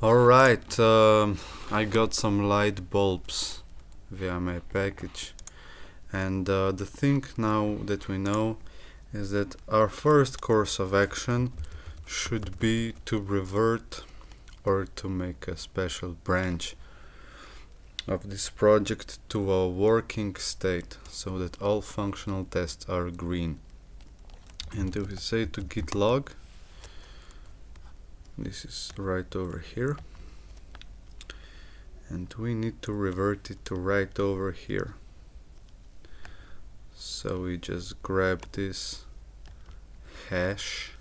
Alright, I got some light bulbs via my package, and the thing now that we know is that our first course of action should be to revert or to make a special branch of this project to a working state so that all functional tests are green. And if we say to git log, this is right over here, and we need to revert it to right over here. So we just grab this hash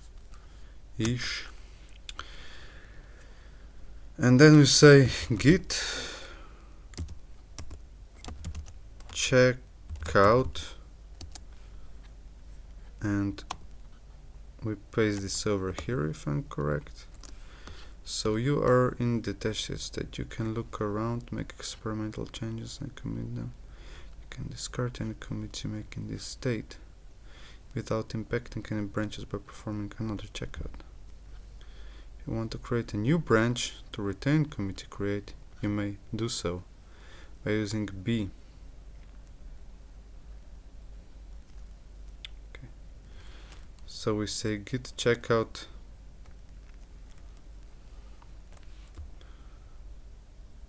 ish, and then we say git checkout, and we paste this over here if I'm correct. So you are in the test state. You can look around, make experimental changes and commit them. You can discard any commits you make in this state without impacting any branches by performing another checkout. If you want to create a new branch to retain commit you create, you may do so by using B. Okay. So we say git checkout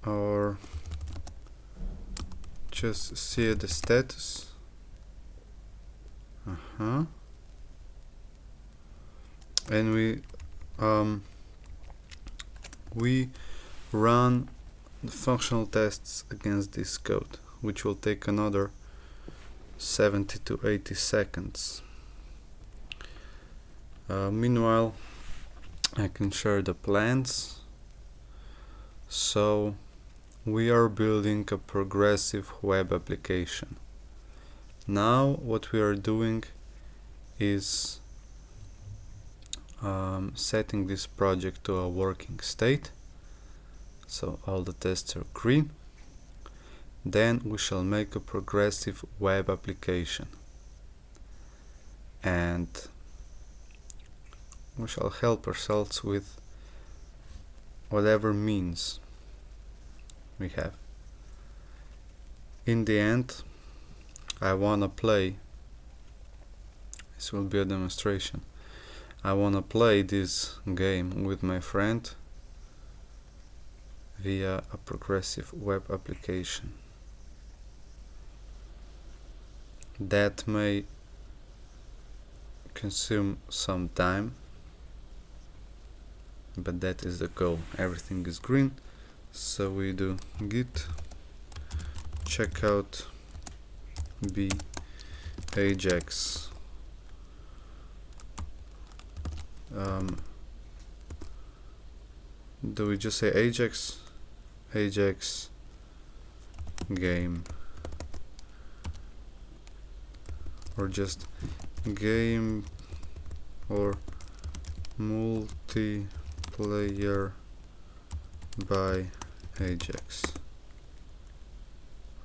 or just see the status. And we run the functional tests against this code, which will take another 70 to 80 seconds. Meanwhile, I can share the plans. So we are building a progressive web application. Now what we are doing is setting this project to a working state, so all the tests are green. Then we shall make a progressive web application, and we shall help ourselves with whatever means we have. In the end, I wanna play, this will be a demonstration, I wanna play this game with my friend via a progressive web application. That may consume some time, but that is the goal. Everything is green, so we do git checkout b ajax do we just say ajax game, or just game or multiplayer by Ajax?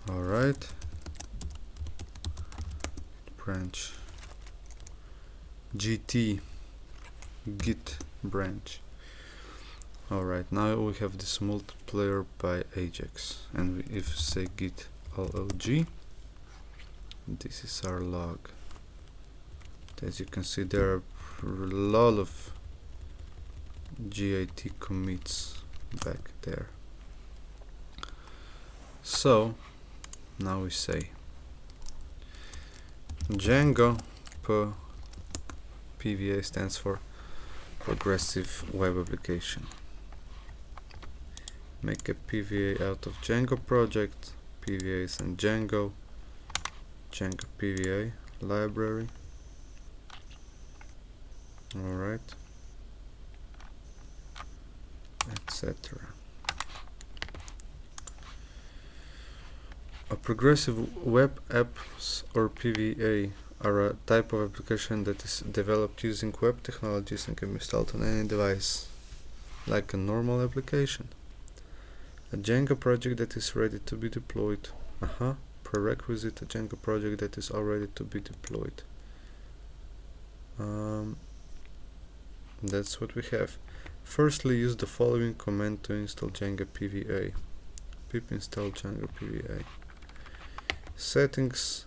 Alright, branch gt git branch. Alright, now we have this multiplayer by Ajax, and if we say git log, this is our log. As you can see, there are a lot of git commits back there. So now we say Django PWA stands for Progressive Web Application. Make a PWA out of Django project, PWAs and Django PWA library. Alright, etc. A progressive web apps, or PWA, are a type of application that is developed using web technologies and can be installed on any device, like a normal application. A Django project that is ready to be deployed. Prerequisite: a Django project that is all ready to be deployed. That's what we have. Firstly, use the following command to install Django PWA. Pip install Django PWA. Settings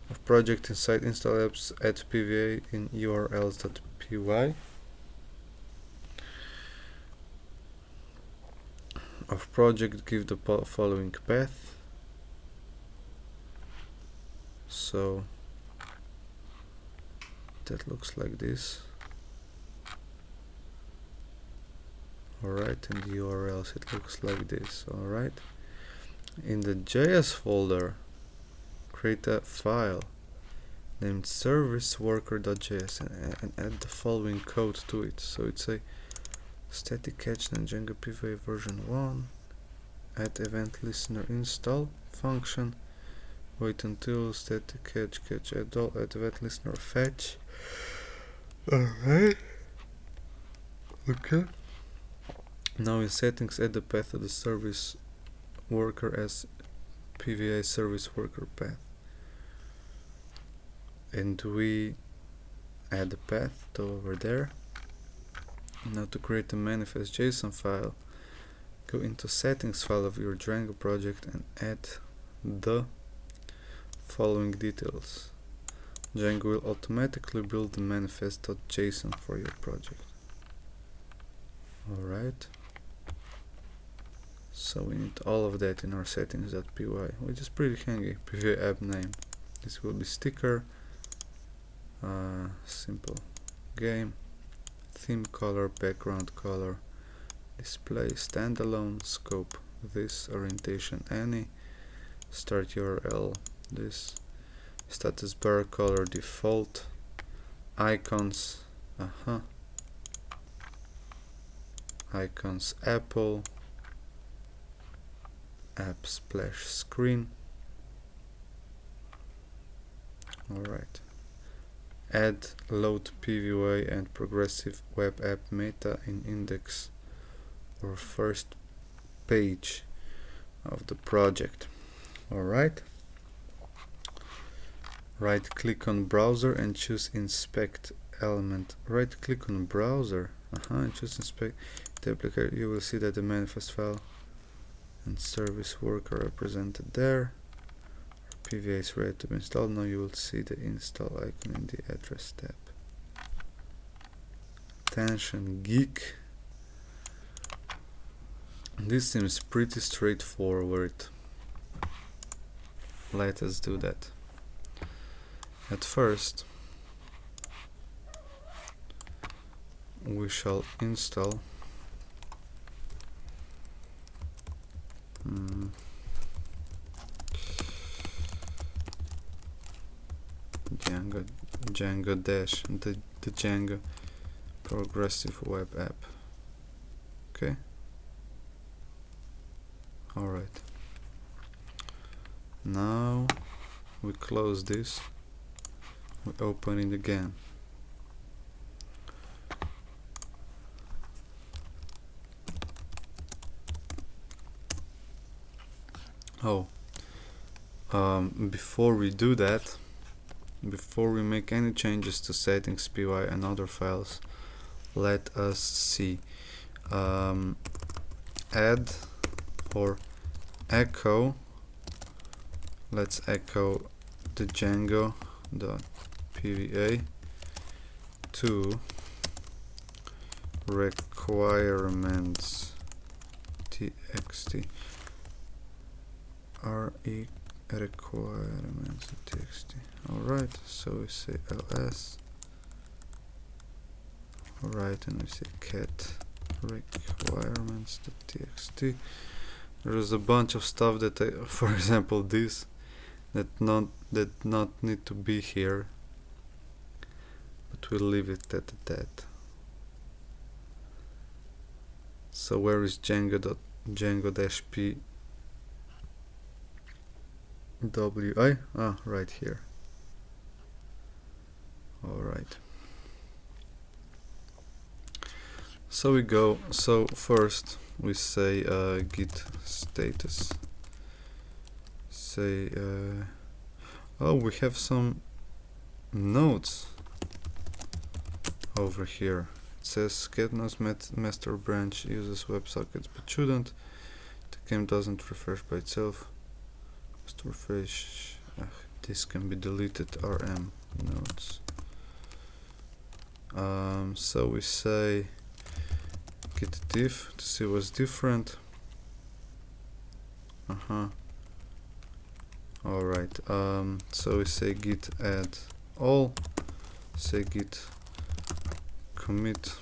of project inside install apps, add PWA in urls.py. Of project, give the following path. So that looks like this. Alright, in the URLs it looks like this. Alright. In the JS folder, create a file named serviceworker.js and add the following code to it. So it's a static catch and Django PWA version 1, add event listener install function, wait until static catch add all, add event listener fetch. Alright. Okay. Now in settings, add the path of the service worker as PWA service worker path. And we add the path to over there. Now to create a manifest JSON file, go into settings file of your Django project and add the following details. Django will automatically build the manifest.json for your project. Alright. So we need all of that in our settings.py, which is pretty handy. PWA app name. This will be sticker, simple game, theme color, background color, display, standalone, scope, this, orientation, any, start URL, this, status bar color, default, icons, icons, Apple, app splash screen. Alright. Add load PWA and progressive web app meta in index or first page of the project. Alright. Right click on browser and choose inspect element. Right click on browser and choose inspect the application. You will see that the manifest file and service worker represented there. PWA is ready to be installed. Now you will see the install icon in the address tab. Attention geek. This seems pretty straightforward. Let us do that. At first, we shall install Django dash the Django progressive web app. Okay. Alright. Now we close this. We open it again. Before we do that, before we make any changes to settings, py and other files, let us see. Add or echo. Let's echo the Django.pva to requirements txt requirements txt. Alright, so we say ls. Alright, and we say cat requirements.txt. There's a bunch of stuff that for example this that not need to be here, but we'll leave it at that. So where is Django-p WI? Right here. Alright. So we go, so first we say git status. Say, we have some nodes over here It says get master branch uses WebSockets but shouldn't. The game doesn't refresh by itself. Must refresh. This can be deleted. RM nodes. So we say git diff to see what's different. Alright, so we say git add all, say git commit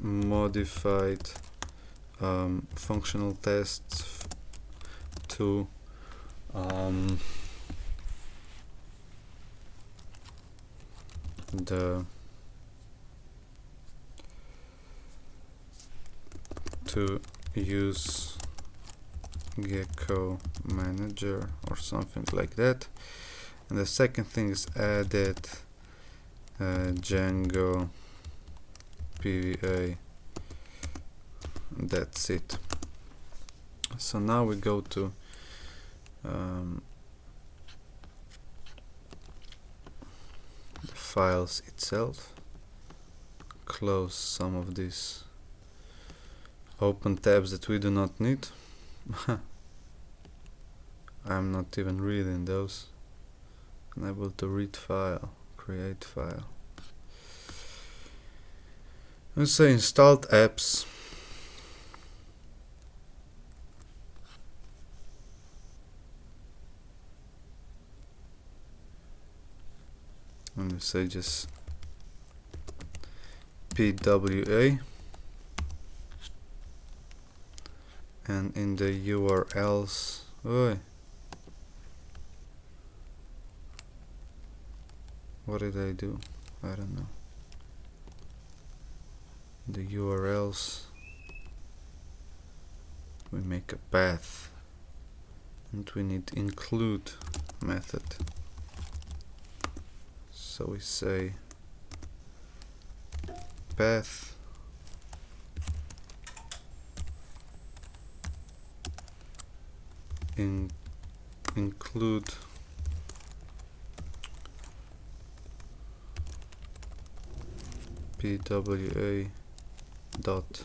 modified functional tests to to use Gecko manager or something like that. And the second thing is added Django PWA. That's it. So now we go to the files itself, close some of these open tabs that we do not need. I'm not even reading those. Enable to read file, create file. Let's say installed apps. And we say just PWA, and in the URLs, what did I do? I don't know. The URLs, we make a path, and we need include method. So we say path include PWA dot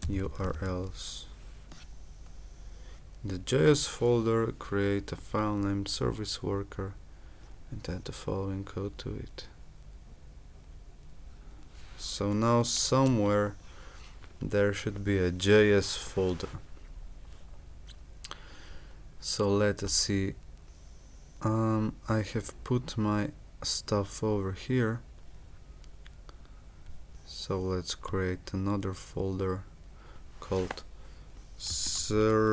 URLs. In the JS folder, create a file named service worker and add the following code to it. So now somewhere there should be a JS folder. So let us see. I have put my stuff over here. So let's create another folder called service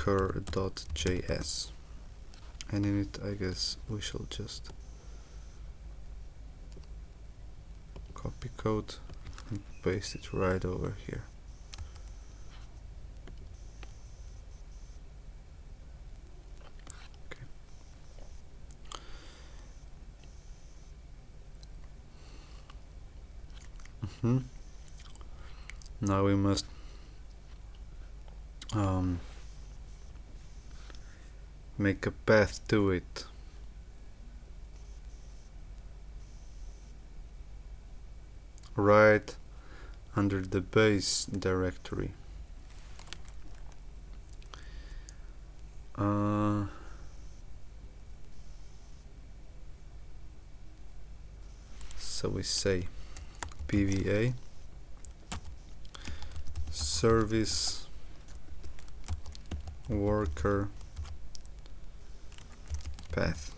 worker.js, and in it I guess we shall just copy code and paste it right over here. Now we must make a path to it. Right under the base directory. So we say PWA service worker path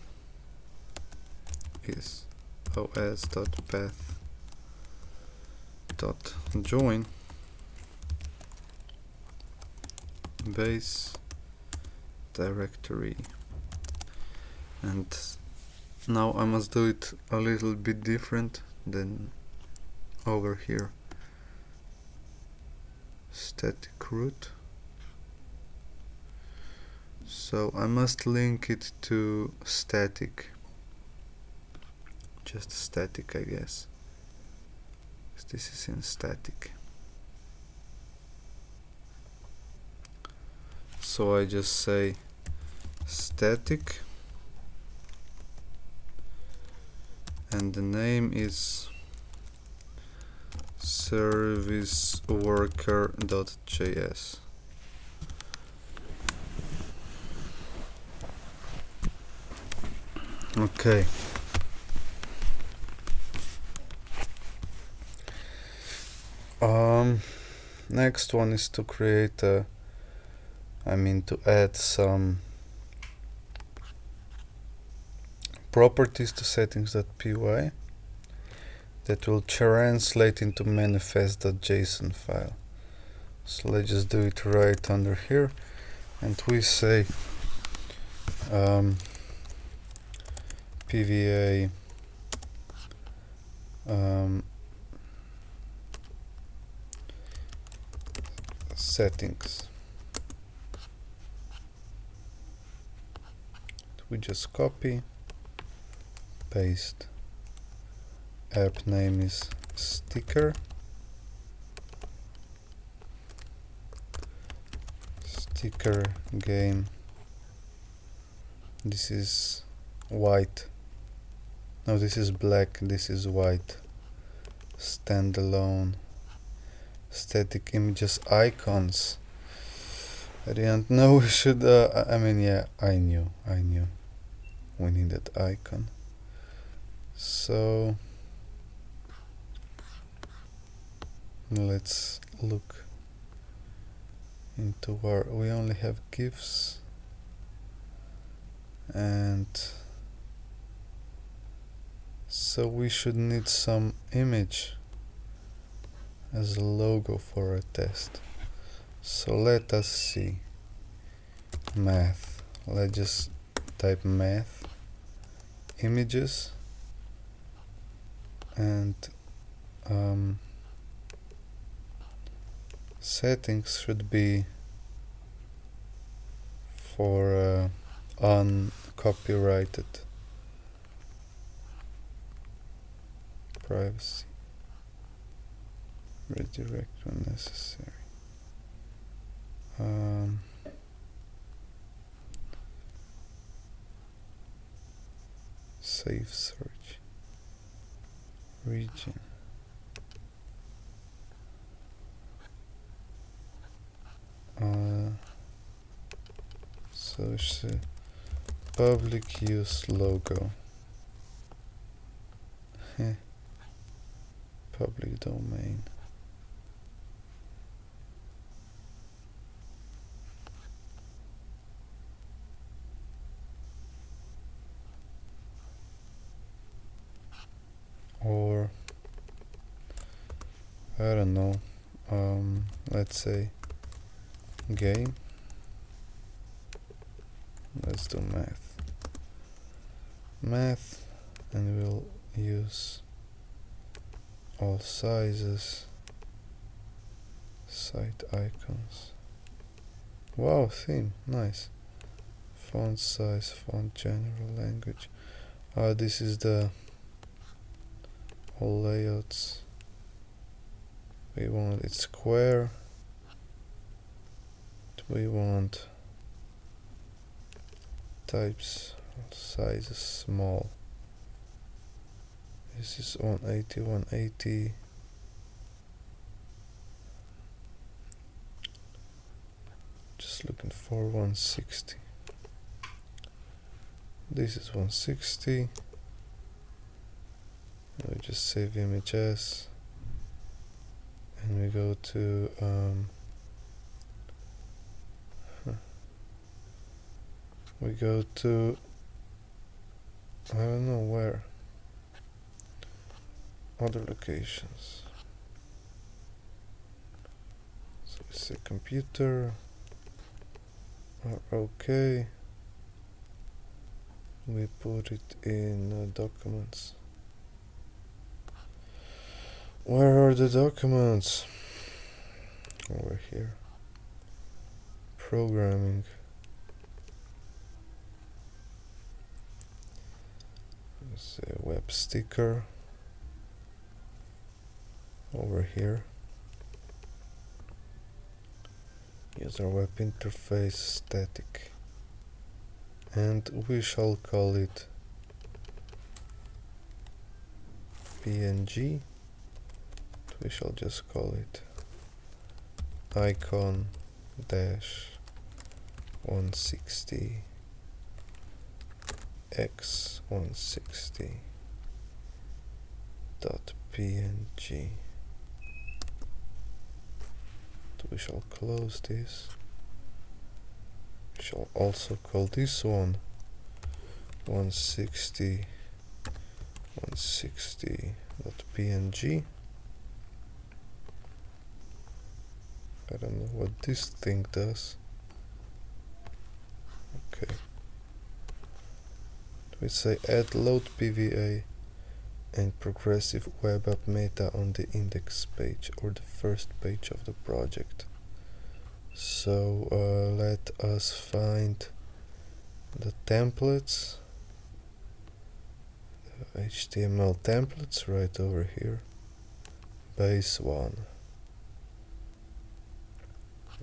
is os.path.join base directory. And now I must do it a little bit different than over here. Static root. So I must link it to static. Just static, I guess. This is in static. So I just say static and the name is serviceworker.js. Okay. Next one is to create to add some properties to settings.py that will translate into manifest.json file. So let's just do it right under here, and we say PWA settings. We just copy, paste. App name is sticker. Sticker game. This is white. No, this is black. This is white. Standalone. Static images icons. I didn't know we should. Yeah, I knew. We need that icon. So let's look into where we only have GIFs, and so we should need some image as a logo for a test. So let us see. Math. Let's just type math images, and settings should be for uncopyrighted privacy. Redirect when necessary. Safe search. Region. So it's a public use logo. Public domain. Or I don't know, let's say game. Let's do math, and we'll use all sizes, site icons. Wow, theme, nice. Font size, font general language. This is the all layouts. We want it square. We want types, sizes small. This is 180. Just looking for 160. This is 160. We just save image as, and we go to I don't know where, other locations. So we say computer, okay, we put it in documents. Where are the documents? Over here. Programming. Let's say web sticker. Over here. User web interface static. And we shall call it .png. We shall just call it icon dash 160 x 160 .png. We shall close this. We shall also call this one 160.png. I don't know what this thing does. Okay. We say add load PWA and progressive web app meta on the index page or the first page of the project. So let us find the templates, the HTML templates right over here. Base one.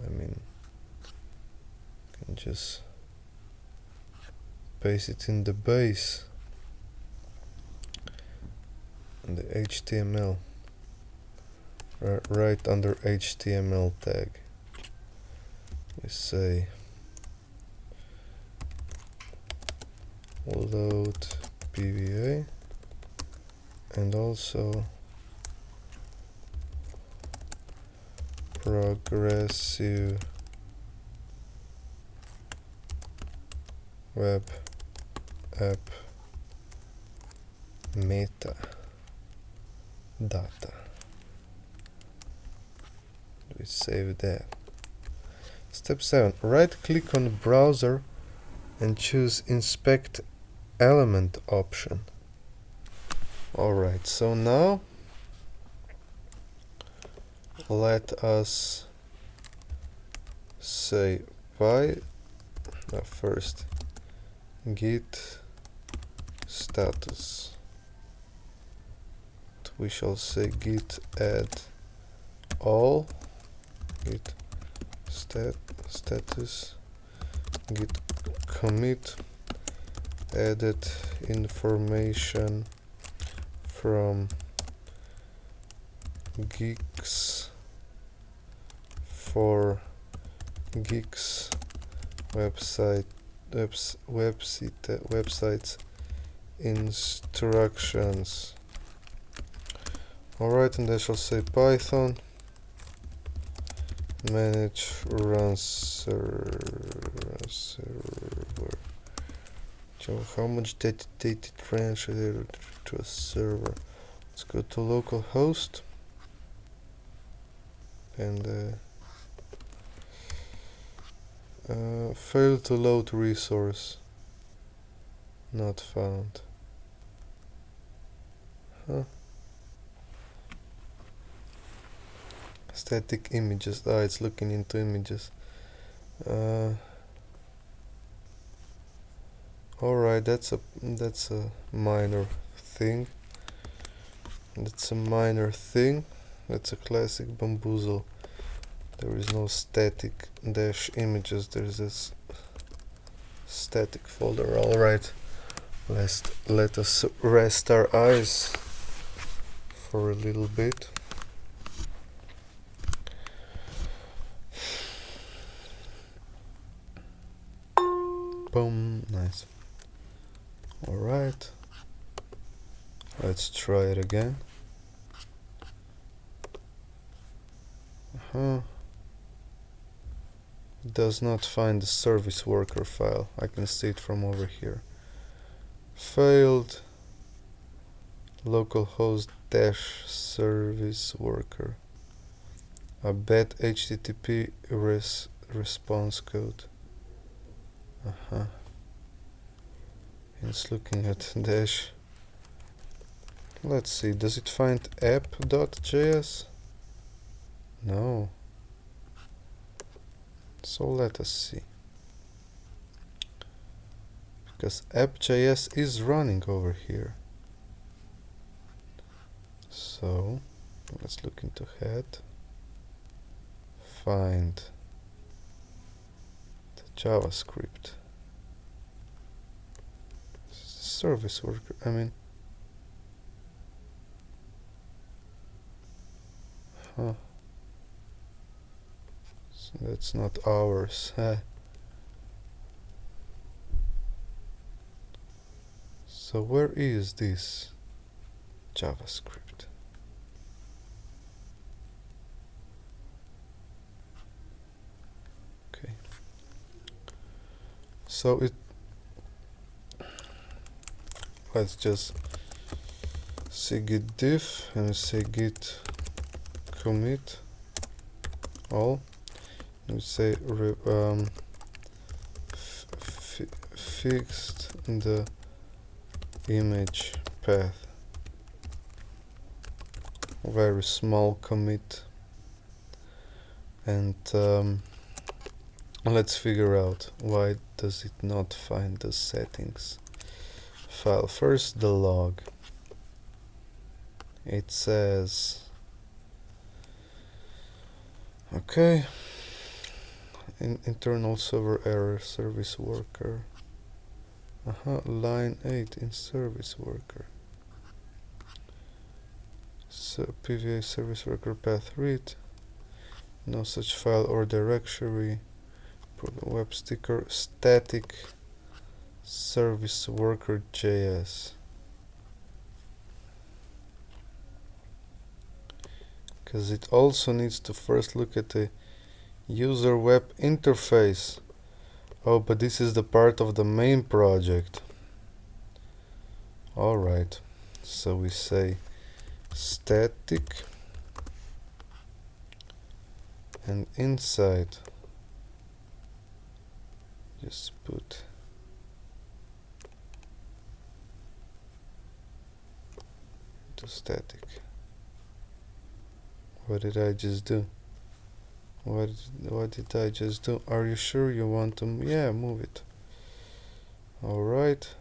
I mean, you can just paste it in the base and the HTML right under HTML tag. We say load PWA and also progressive web app meta data. We save that. Step 7. Right click on the browser and choose inspect element option. Alright, so now let us say first git status. We shall say git add all, git status, git commit added information from Geeks for Geeks websites instructions. Alright, and I shall say Python manage run server. So how much dedicated branch to a server? Let's go to localhost and fail to load resource not found. Static images. It's looking into images. Alright, that's a minor thing. That's a classic bamboozle. There is no static dash images. There is this static folder. Alright, let us rest our eyes for a little bit. Boom, nice. Alright, let's try it again. It does not find the service worker file. I can see it from over here. Failed localhost dash service worker. A bad HTTP response code. It's looking at dash. Let's see, does it find app.js? No. So let us see. Because app.js is running over here. So let's look into head. Find the JavaScript. Service worker, I mean, So that's not ours. So where is this JavaScript? Okay. So let's just say git diff and say git commit all, and say fixed the image path. Very small commit, and let's figure out why does it not find the settings file. First, the log. It says, okay, internal server error, service worker. Line 8 in service worker. So PWA service worker path read. No such file or directory. Web sticker static service worker JS. Because it also needs to first look at the user web interface. Oh, but this is the part of the main project. Alright, so we say static, and inside just put to static. What did I just do? What did I just do? Are you sure you want to? Yeah, move it. Alright,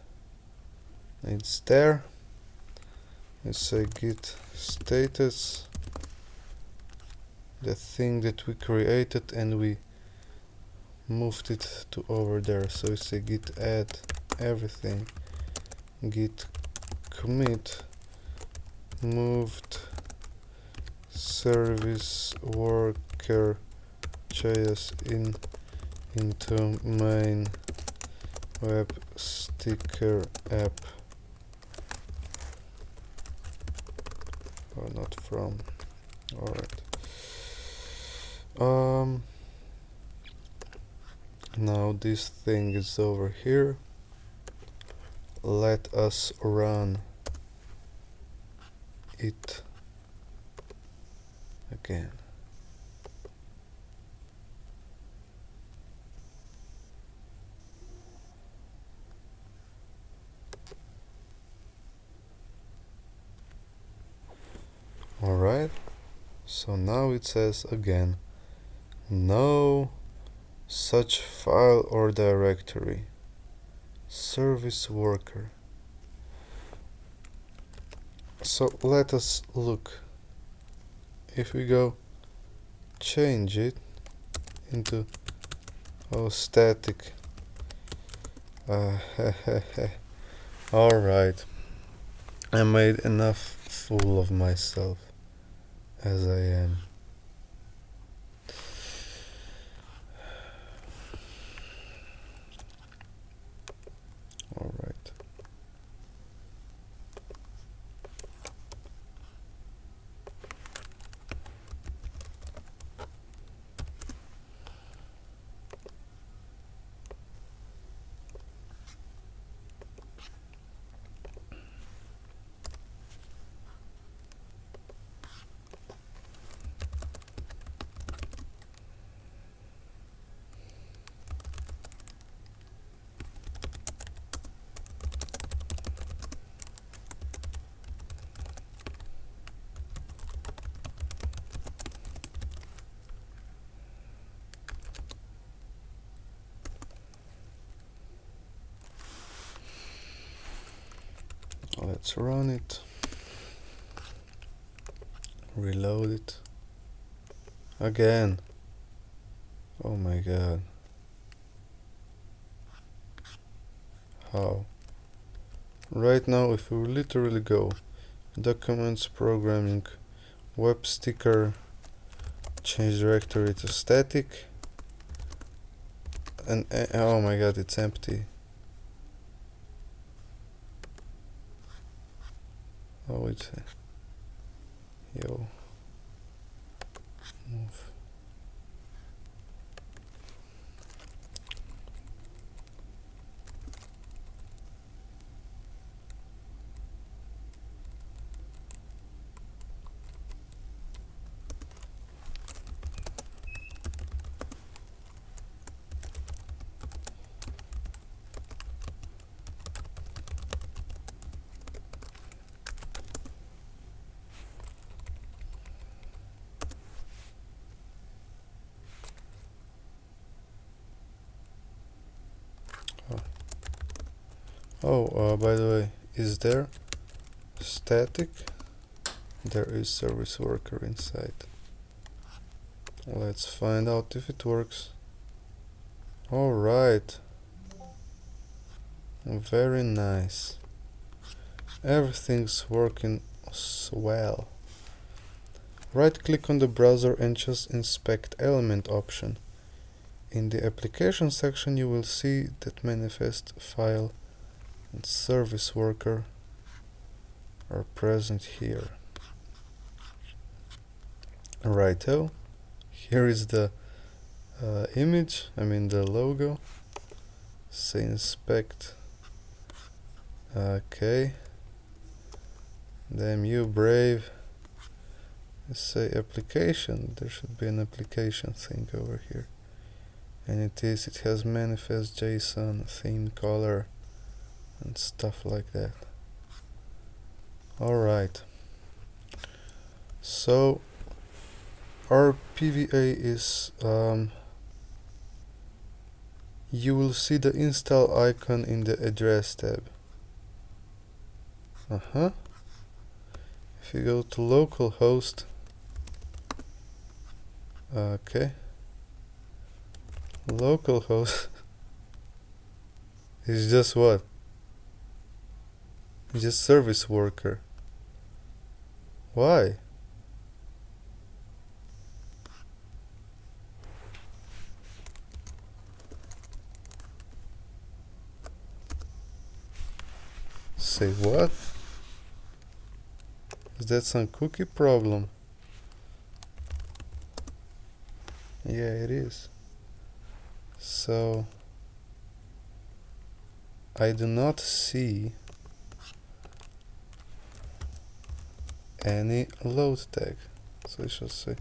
it's there. Let's say git status, the thing that we created and we moved it to over there. So we say git add everything, git commit moved service worker JS into main web sticker app, or not from. Alright. Now this thing is over here. Let us run it again. Alright, so now it says again, no such file or directory, service worker. So let us look. If we go change it into static. Alright, I made enough fool of myself as I am. Alright. Let's run it, reload it again. Oh my god. How? Right now, if we literally go documents, programming, web sticker, change directory to static, and oh my god, it's empty. Oh, it's yo, move. Oh, by the way, is there static? There is service worker inside. Let's find out if it works. Alright. Very nice. Everything's working swell. Right click on the browser and choose Inspect Element option. In the application section you will see that manifest file and service worker are present here. Righto, here is the image, the logo. Say inspect. Okay. Damn you, brave. Say application. There should be an application thing over here. And it has manifest JSON, theme color, and stuff like that. Alright. So our PWA is you will see the install icon in the address tab. If you go to localhost, okay, localhost is just what? Just service worker. Why? Say what? Is that some cookie problem? Yeah, it is. So I do not see any load tag. So I should say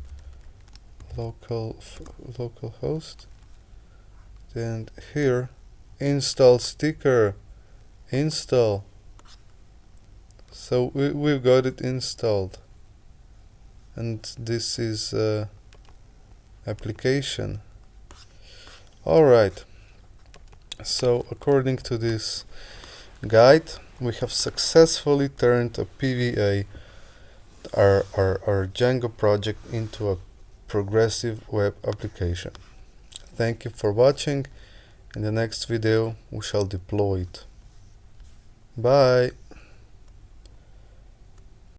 localhost. Then here, install sticker, install. So we've got it installed, and this is application. Alright, so according to this guide, we have successfully turned a PWA, our Django project, into a progressive web application. Thank you for watching. In the next video we shall deploy it. Bye.